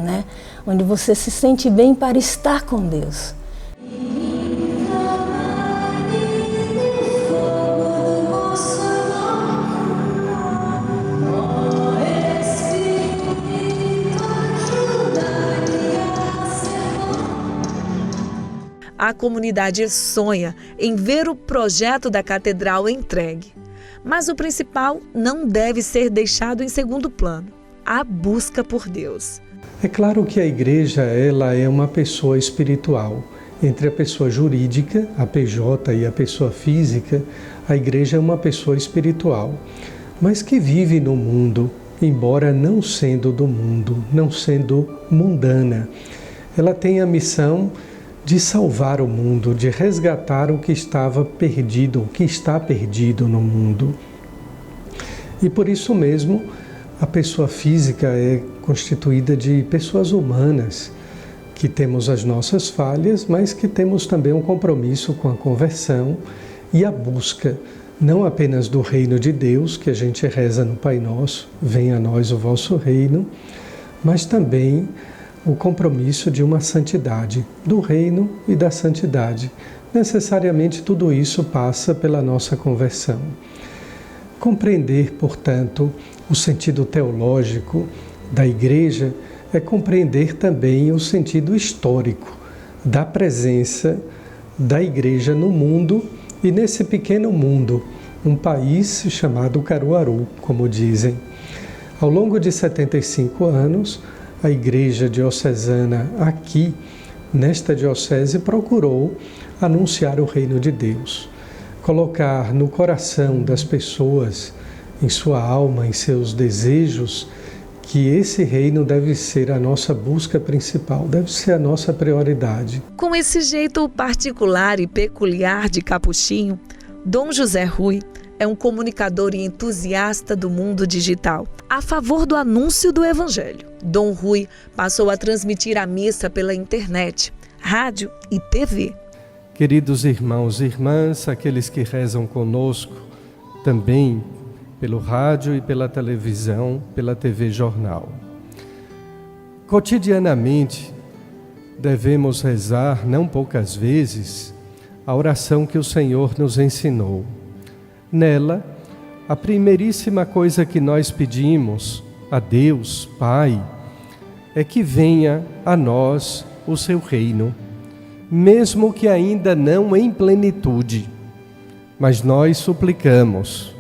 onde você se sente bem para estar com Deus. A comunidade sonha em ver o projeto da catedral entregue. Mas o principal não deve ser deixado em segundo plano: a busca por Deus. É claro que a igreja ela é uma pessoa espiritual. Entre a pessoa jurídica, a PJ, e a pessoa física, a igreja é uma pessoa espiritual, mas que vive no mundo, embora não sendo do mundo, não sendo mundana. Ela tem a missão de salvar o mundo, de resgatar o que estava perdido, o que está perdido no mundo. E por isso mesmo, a pessoa física é constituída de pessoas humanas, que temos as nossas falhas, mas que temos também um compromisso com a conversão e a busca, não apenas do reino de Deus, que a gente reza no Pai Nosso, venha a nós o vosso reino, mas também o compromisso de uma santidade, do reino e da santidade. Necessariamente tudo isso passa pela nossa conversão. Compreender, portanto, o sentido teológico da igreja é compreender também o sentido histórico da presença da igreja no mundo e nesse pequeno mundo, um país chamado Caruaru, como dizem. Ao longo de 75 anos, a Igreja Diocesana aqui, nesta diocese, procurou anunciar o reino de Deus, colocar no coração das pessoas, em sua alma, em seus desejos, que esse reino deve ser a nossa busca principal, deve ser a nossa prioridade. Com esse jeito particular e peculiar de Capuchinho, Dom José Rui é um comunicador e entusiasta do mundo digital. a favor do anúncio do Evangelho. Dom Rui passou a transmitir a missa pela internet, rádio e TV. Queridos irmãos e irmãs, aqueles que rezam conosco também pelo rádio e pela televisão, pela TV Jornal. Cotidianamente, devemos rezar, não poucas vezes, a oração que o Senhor nos ensinou. Nela, a primeiríssima coisa que nós pedimos a Deus, Pai, é que venha a nós o seu reino, mesmo que ainda não em plenitude, mas nós suplicamos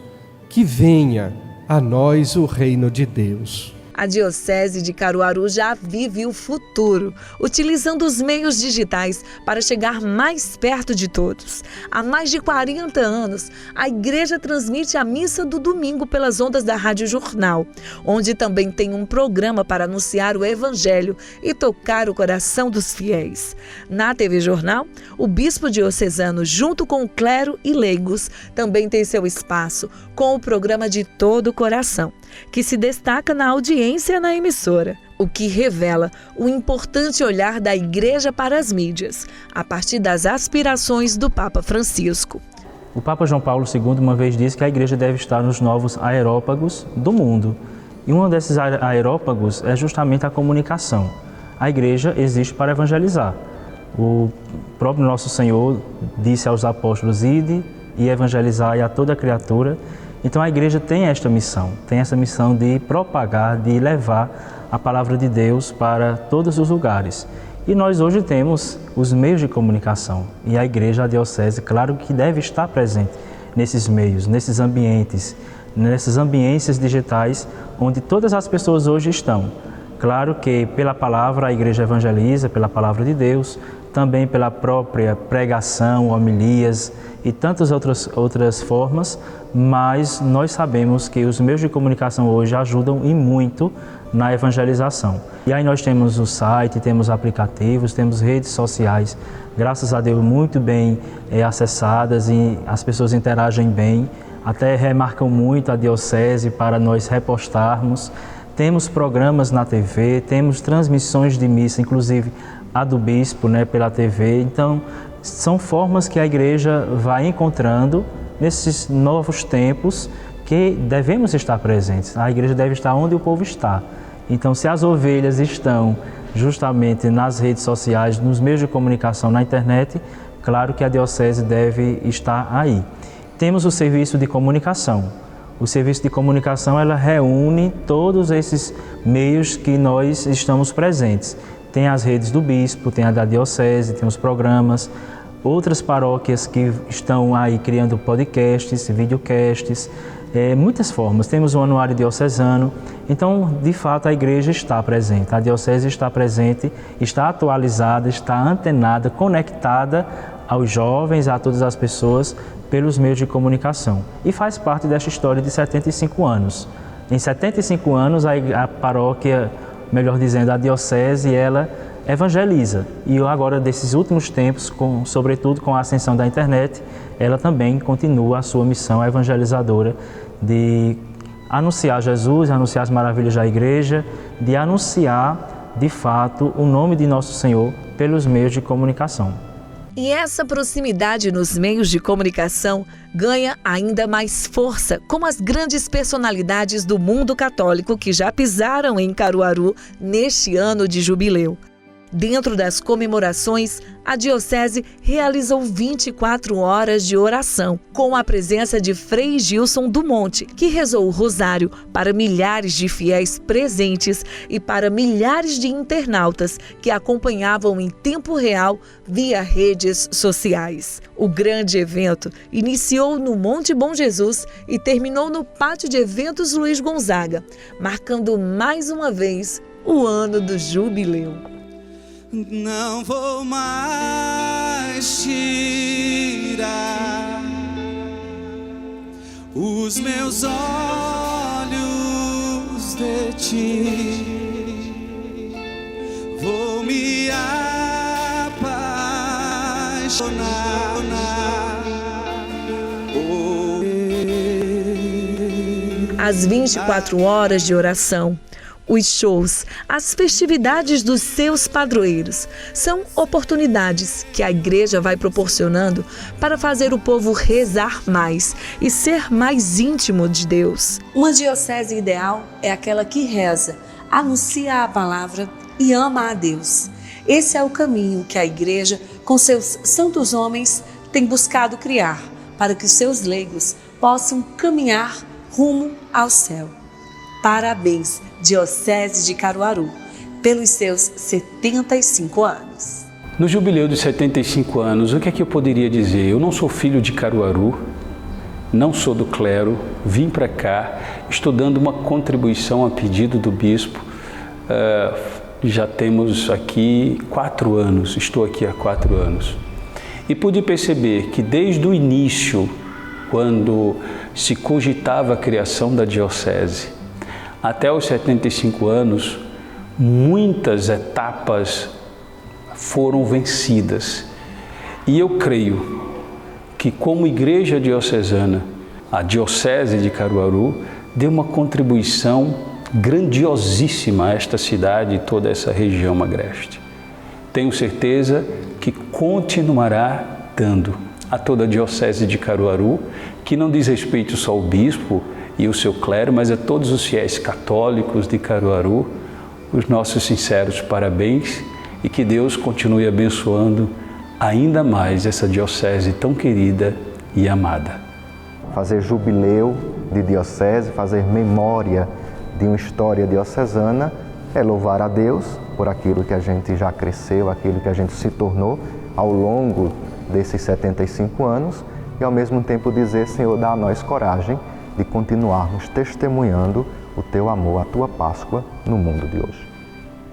que venha a nós o reino de Deus. A Diocese de Caruaru já vive o futuro, utilizando os meios digitais para chegar mais perto de todos. Há mais de 40 anos, a Igreja transmite a missa do domingo pelas ondas da Rádio Jornal, onde também tem um programa para anunciar o Evangelho e tocar o coração dos fiéis. Na TV Jornal, o bispo diocesano, junto com o clero e leigos, também tem seu espaço com o programa De Todo o Coração, que se destaca na audiência na emissora, o que revela o importante olhar da Igreja para as mídias, a partir das aspirações do Papa Francisco. O Papa João Paulo II uma vez disse que a Igreja deve estar nos novos aerópagos do mundo. E um desses aerópagos é justamente a comunicação. A Igreja existe para evangelizar. O próprio Nosso Senhor disse aos apóstolos: ide e evangelizai a toda criatura. Então a Igreja tem essa missão de propagar, de levar a palavra de Deus para todos os lugares. E nós hoje temos os meios de comunicação e a Igreja, a Diocese, claro que deve estar presente nesses meios, nesses ambientes, nessas ambiências digitais onde todas as pessoas hoje estão. Claro que pela palavra a Igreja evangeliza, pela palavra de Deus, também pela própria pregação, homilias e tantas outras formas, mas nós sabemos que os meios de comunicação hoje ajudam e muito na evangelização. E aí nós temos o site, temos aplicativos, temos redes sociais, graças a Deus muito bem acessadas e as pessoas interagem bem, até remarcam muito a Diocese para nós repostarmos. Temos programas na TV, temos transmissões de missa, inclusive a do Bispo, pela TV. Então, são formas que a Igreja vai encontrando nesses novos tempos que devemos estar presentes. A Igreja deve estar onde o povo está. Então, se as ovelhas estão justamente nas redes sociais, nos meios de comunicação, na internet, claro que a Diocese deve estar aí. Temos o serviço de comunicação. O serviço de comunicação, ela reúne todos esses meios que nós estamos presentes. Tem as redes do Bispo, tem a da Diocese, tem os programas, outras paróquias que estão aí criando podcasts, videocasts, muitas formas. Temos o Anuário Diocesano. Então, de fato, a Igreja está presente, a Diocese está presente, está atualizada, está antenada, conectada aos jovens, a todas as pessoas, pelos meios de comunicação. E faz parte desta história de 75 anos. Em 75 anos, a paróquia, melhor dizendo, a Diocese, ela evangeliza. E agora, desses últimos tempos, sobretudo com a ascensão da internet, ela também continua a sua missão evangelizadora de anunciar Jesus, anunciar as maravilhas da Igreja, de anunciar, de fato, o nome de Nosso Senhor pelos meios de comunicação. E essa proximidade nos meios de comunicação ganha ainda mais força com as grandes personalidades do mundo católico que já pisaram em Caruaru neste ano de jubileu. Dentro das comemorações, a Diocese realizou 24 horas de oração, com a presença de Frei Gilson do Monte, que rezou o rosário para milhares de fiéis presentes e para milhares de internautas que acompanhavam em tempo real via redes sociais. O grande evento iniciou no Monte Bom Jesus e terminou no Pátio de Eventos Luiz Gonzaga, marcando mais uma vez o ano do jubileu. Não vou mais tirar os meus olhos de ti, vou me apaixonar. as 24 horas de oração, os shows, as festividades dos seus padroeiros são oportunidades que a igreja vai proporcionando para fazer o povo rezar mais e ser mais íntimo de Deus. Uma diocese ideal é aquela que reza, anuncia a palavra e ama a Deus. Esse é o caminho que a igreja, com seus santos homens, tem buscado criar para que seus leigos possam caminhar rumo ao céu. Parabéns, Diocese de Caruaru, pelos seus 75 anos. No jubileu de 75 anos, o que é que eu poderia dizer? Eu não sou filho de Caruaru, não sou do clero, vim para cá, estou dando uma contribuição a pedido do bispo. Já temos aqui 4 anos, estou aqui há 4 anos. E pude perceber que desde o início, quando se cogitava a criação da diocese, até os 75 anos, muitas etapas foram vencidas. E eu creio que, como igreja diocesana, a Diocese de Caruaru deu uma contribuição grandiosíssima a esta cidade e toda essa região agreste. Tenho certeza que continuará dando a toda a Diocese de Caruaru, que não diz respeito só ao bispo e o seu clero, mas a todos os fiéis católicos de Caruaru, os nossos sinceros parabéns e que Deus continue abençoando ainda mais essa diocese tão querida e amada. Fazer jubileu de diocese, fazer memória de uma história diocesana é louvar a Deus por aquilo que a gente já cresceu, aquilo que a gente se tornou ao longo desses 75 anos e ao mesmo tempo dizer, Senhor, dá a nós coragem de continuarmos testemunhando o Teu amor, a Tua Páscoa no mundo de hoje.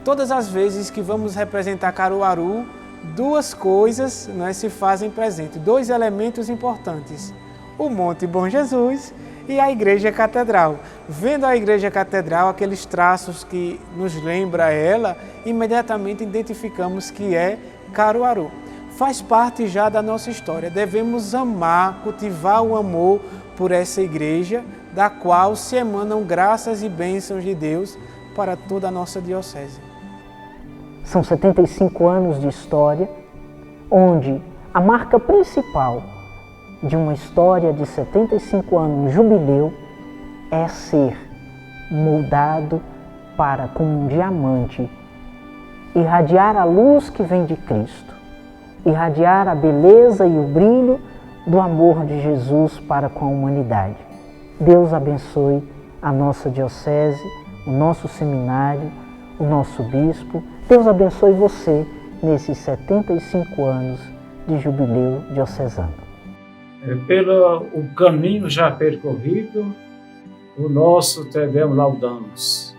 Todas as vezes que vamos representar Caruaru, duas coisas se fazem presente, 2 elementos importantes, o Monte Bom Jesus e a Igreja Catedral. Vendo a Igreja Catedral, aqueles traços que nos lembra ela, imediatamente identificamos que é Caruaru. Faz parte já da nossa história, devemos amar, cultivar o amor por essa igreja, da qual se emanam graças e bênçãos de Deus para toda a nossa diocese. São 75 anos de história, onde a marca principal de uma história de 75 anos, um jubileu, é ser moldado para, como um diamante, irradiar a luz que vem de Cristo, irradiar a beleza e o brilho do amor de Jesus para com a humanidade. Deus abençoe a nossa diocese, o nosso seminário, o nosso bispo. Deus abençoe você nesses 75 anos de jubileu diocesano. Pelo o caminho já percorrido, o nosso Te Deum laudamos.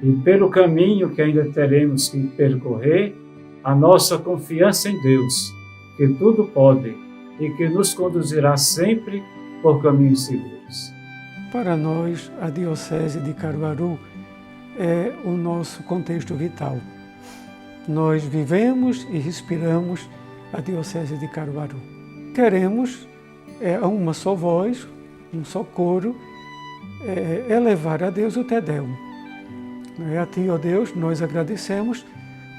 E pelo caminho que ainda teremos que percorrer, a nossa confiança em Deus, que tudo pode e que nos conduzirá sempre por caminhos seguros. Para nós, a Diocese de Caruaru é o nosso contexto vital. Nós vivemos e respiramos a Diocese de Caruaru. Queremos, a uma só voz, um só coro, elevar a Deus o Te Deum. A Ti, ó Deus, nós agradecemos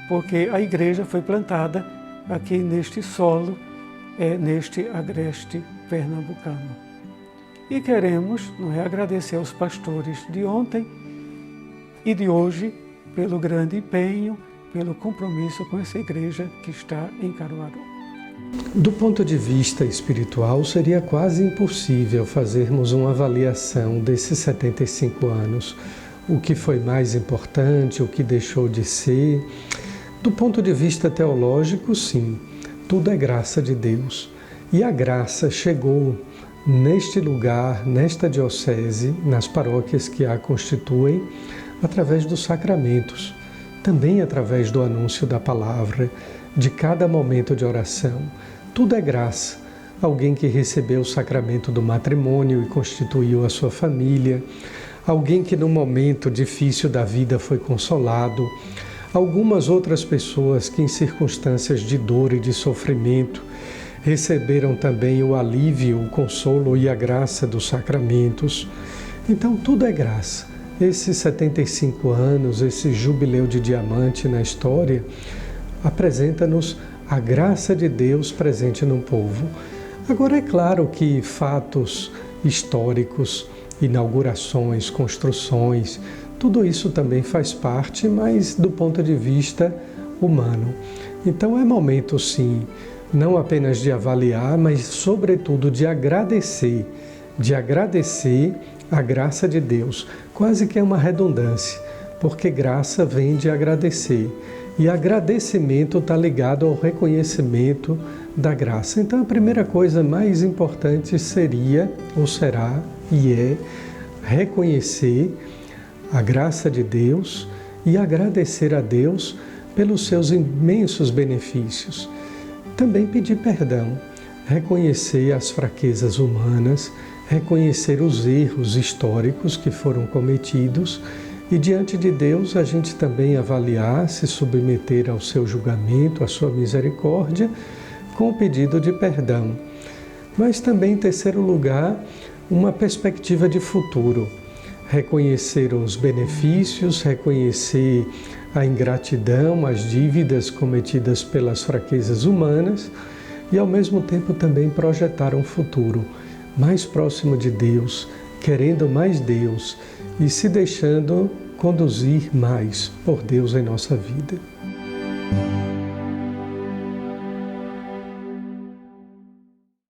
porque a igreja foi plantada aqui neste solo, neste agreste pernambucano. E queremos agradecer aos pastores de ontem e de hoje pelo grande empenho, pelo compromisso com essa igreja que está em Caruaru. Do ponto de vista espiritual, seria quase impossível fazermos uma avaliação desses 75 anos. O que foi mais importante, o que deixou de ser. Do ponto de vista teológico, sim, tudo é graça de Deus. E a graça chegou neste lugar, nesta diocese, nas paróquias que a constituem, através dos sacramentos, também através do anúncio da palavra, de cada momento de oração. Tudo é graça. Alguém que recebeu o sacramento do matrimônio e constituiu a sua família, alguém que num momento difícil da vida foi consolado, algumas outras pessoas que em circunstâncias de dor e de sofrimento receberam também o alívio, o consolo e a graça dos sacramentos. Então tudo é graça. Esses 75 anos, esse jubileu de diamante na história, apresenta-nos a graça de Deus presente no povo. Agora é claro que fatos históricos, inaugurações, construções, tudo isso também faz parte, mas do ponto de vista humano. Então é momento sim, não apenas de avaliar, mas sobretudo de agradecer a graça de Deus. Quase que é uma redundância, porque graça vem de agradecer. E agradecimento está ligado ao reconhecimento da graça. Então a primeira coisa mais importante seria, ou será, e é, reconhecer a graça de Deus e agradecer a Deus pelos seus imensos benefícios. Também pedir perdão, reconhecer as fraquezas humanas, reconhecer os erros históricos que foram cometidos e diante de Deus a gente também avaliar, se submeter ao seu julgamento, à sua misericórdia, com o pedido de perdão. Mas também, em terceiro lugar, uma perspectiva de futuro. Reconhecer os benefícios, reconhecer a ingratidão, as dívidas cometidas pelas fraquezas humanas e, ao mesmo tempo, também projetar um futuro mais próximo de Deus, querendo mais Deus e se deixando conduzir mais por Deus em nossa vida.